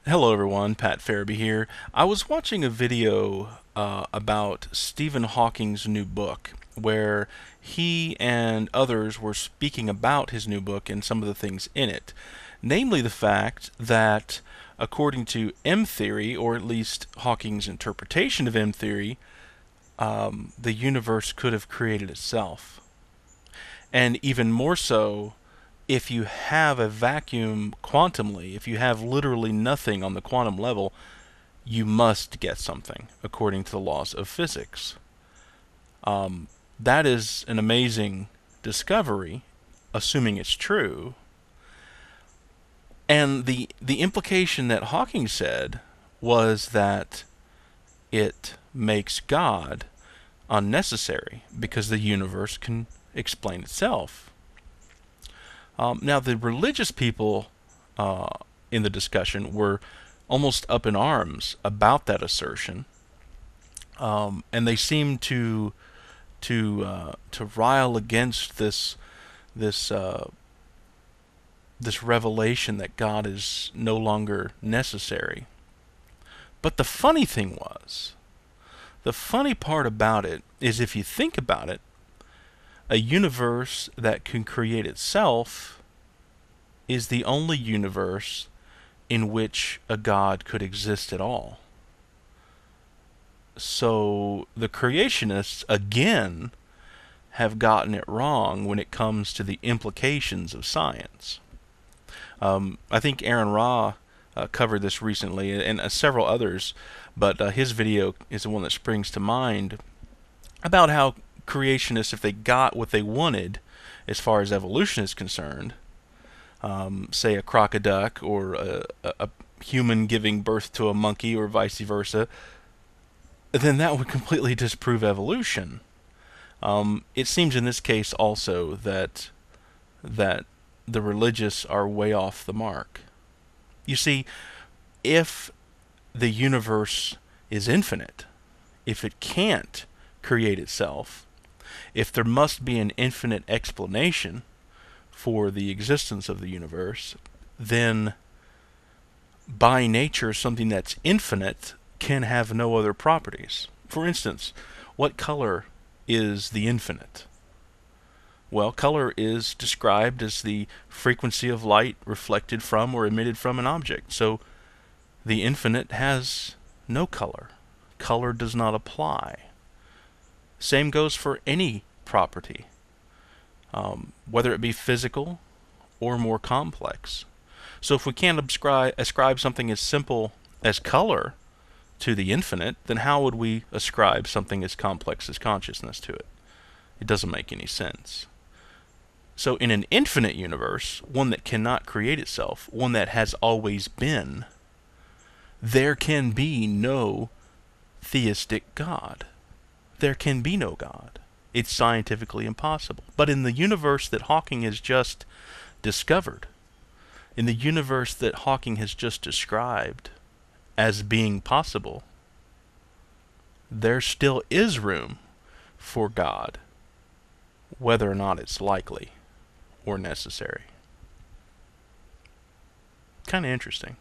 Hello everyone, Pat Farabee here. I was watching a video about Stephen Hawking's new book where he and others were speaking about his new book and some of the things in it. Namely the fact that according to M theory, or at least Hawking's interpretation of M theory, the universe could have created itself. And even more so, if you have a vacuum quantumly, if you have literally nothing on the quantum level, you must get something according to the laws of physics. That is an amazing discovery, assuming it's true. And the implication that Hawking said was that it makes God unnecessary because the universe can explain itself. Now, the religious people in the discussion were almost up in arms about that assertion, and they seemed to rile against this this revelation that God is no longer necessary. But the funny thing was, the funny part about it is, if you think about it, a universe that can create itself is the only universe in which a God could exist at all. So the creationists, again, have gotten it wrong when it comes to the implications of science. I think Aaron Ra covered this recently, and several others, but his video is the one that springs to mind about how creationists, if they got what they wanted as far as evolution is concerned, say a crocoduck or a human giving birth to a monkey or vice versa, then that would completely disprove evolution. It seems in this case also that the religious are way off the mark. You see, if the universe is infinite, if it can't create itself, if there must be an infinite explanation for the existence of the universe, then by nature something that's infinite can have no other properties. For instance, what color is the infinite? Well, color is described as the frequency of light reflected from or emitted from an object. So the infinite has no color. Color does not apply. Same goes for any property, whether it be physical or more complex. So if we can't ascribe something as simple as color to the infinite, then how would we ascribe something as complex as consciousness to it? It doesn't make any sense. So in an infinite universe, one that cannot create itself, one that has always been, there can be no theistic God. There can be no God. It's scientifically impossible. But in the universe that Hawking has just discovered, in the universe that Hawking has just described as being possible, there still is room for God, whether or not it's likely or necessary. Kind of interesting.